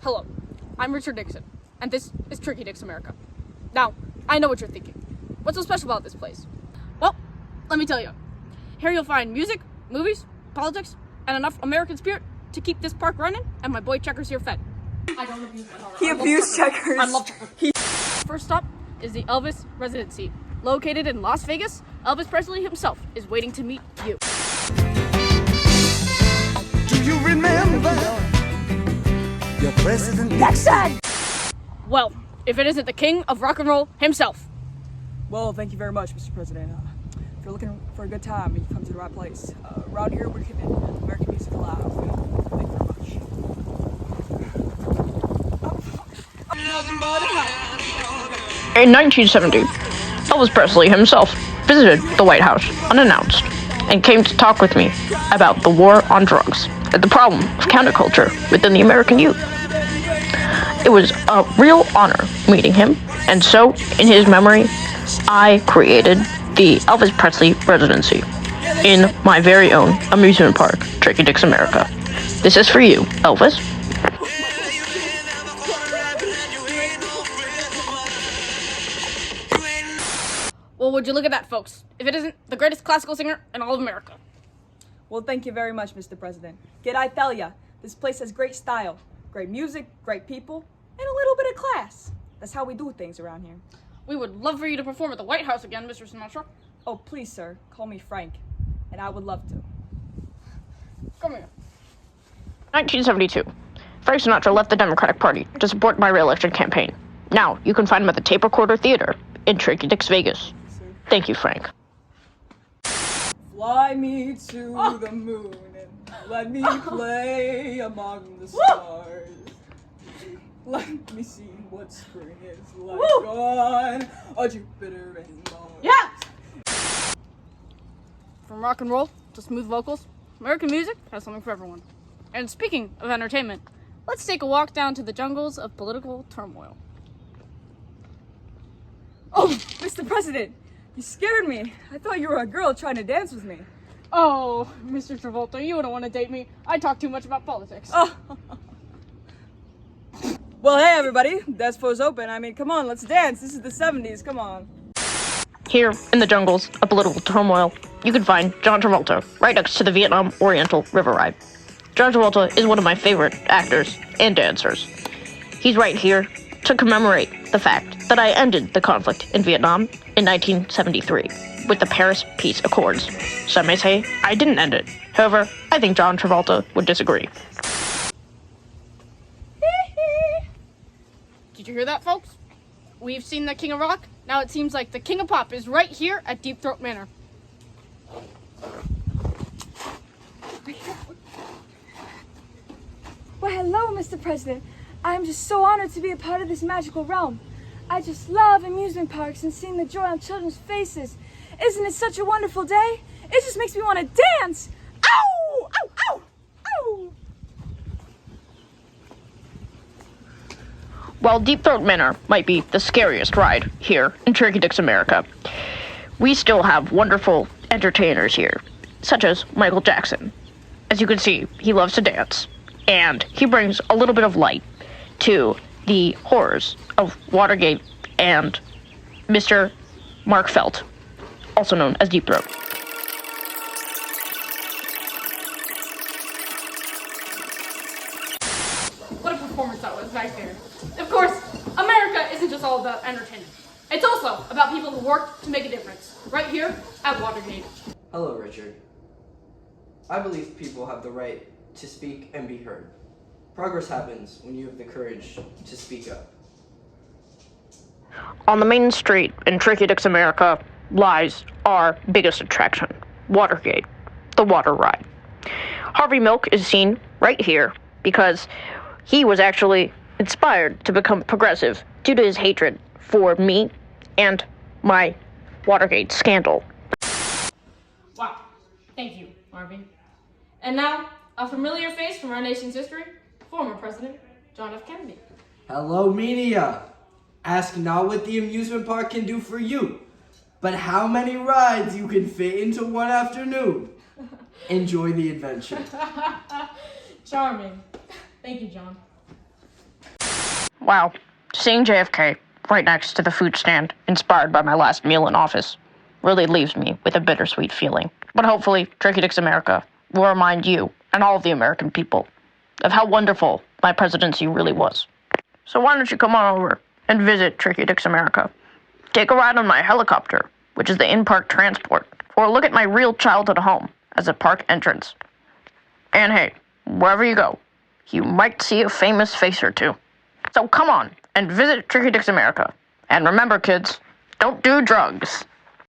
Hello, I'm Richard Nixon, and this is Tricky Dicks America. Now, I know what you're thinking. What's so special about this place? Well, let me tell you. Here you'll find music, movies, politics, and enough American spirit to keep this park running and my boy Checkers here fed. I don't abuse my daughter. He abused Checkers. I love Checkers. First stop is the Elvis residency. Located in Las Vegas, Elvis Presley himself is waiting to meet you. Do you remember your president Nixon! Well, if it isn't the king of rock and roll himself. Well, thank you very much, Mr. President. If you're looking for a good time, you've come to the right place. Around here, we're keeping American music alive. Thank you very much. In 1970, Elvis Presley himself visited the White House unannounced and came to talk with me about the war on drugs and the problem of counterculture within the American youth. It was a real honor meeting him, and so, in his memory, I created the Elvis Presley residency in my very own amusement park, Tricky Dicks America. This is for you, Elvis. Well, would you look at that, folks? If it isn't the greatest classical singer in all of America. Well, thank you very much, Mr. President. G'day, tell ya. This place has great style, great music, great people, and a little bit of class. That's how we do things around here. We would love for you to perform at the White House again, Mr. Sinatra. Oh, please, sir, call me Frank, and I would love to. Come here. 1972. Frank Sinatra left the Democratic Party to support my re-election campaign. Now, you can find him at the Tape Recorder Theater in Tricky Dicks, Vegas. Thank you, Frank. Fly me to the moon and let me play among the stars. Let me see what spring is like on a Jupiter and Mars. Yeah! From rock and roll to smooth vocals, American music has something for everyone. And speaking of entertainment, let's take a walk down to the jungles of political turmoil. Oh, Mr. President, you scared me. I thought you were a girl trying to dance with me. Oh, Mr. Travolta, you wouldn't want to date me. I talk too much about politics. Oh. Well, hey, everybody. Dance floor's open. I mean, come on, let's dance. This is the 70s. Come on. Here, in the jungles of political turmoil, you can find John Travolta, right next to the Vietnam Oriental River Ride. John Travolta is one of my favorite actors and dancers. He's right here to commemorate the fact that I ended the conflict in Vietnam in 1973 with the Paris Peace Accords. Some may say I didn't end it. However, I think John Travolta would disagree. Did you hear that, folks? We've seen the King of Rock. Now it seems like the King of Pop is right here at Deep Throat Manor. Well, hello, Mr. President. I'm just so honored to be a part of this magical realm. I just love amusement parks and seeing the joy on children's faces. Isn't it such a wonderful day? It just makes me want to dance. Ow! Ow! Ow! Ow! While Deep Throat Manor might be the scariest ride here in Tricky Dicks America, we still have wonderful entertainers here, such as Michael Jackson. As you can see, he loves to dance, and he brings a little bit of light to the horrors of Watergate and Mr. Mark Felt, also known as Deep Throat. What a performance that was right there. Of course, America isn't just all about entertainment. It's also about people who work to make a difference, right here at Watergate. Hello, Richard. I believe people have the right to speak and be heard. Progress happens when you have the courage to speak up. On the main street in Tricky Dicks America lies our biggest attraction, Watergate, the water ride. Harvey Milk is seen right here because he was actually inspired to become progressive due to his hatred for me and my Watergate scandal. Wow. Thank you, Harvey. And now, a familiar face from our nation's history, former President John F. Kennedy. Hello, media. Ask not what the amusement park can do for you, but how many rides you can fit into one afternoon. Enjoy the adventure. Charming. Thank you, John. Wow, seeing JFK right next to the food stand, inspired by my last meal in office, really leaves me with a bittersweet feeling. But hopefully, Tricky Dick's America will remind you and all of the American people of how wonderful my presidency really was. So why don't you come on over and visit Tricky Dick's America? Take a ride on my helicopter, which is the in-park transport, or look at my real childhood home as a park entrance. And hey, wherever you go, you might see a famous face or two. So come on and visit Tricky Dick's America. And remember, kids, don't do drugs.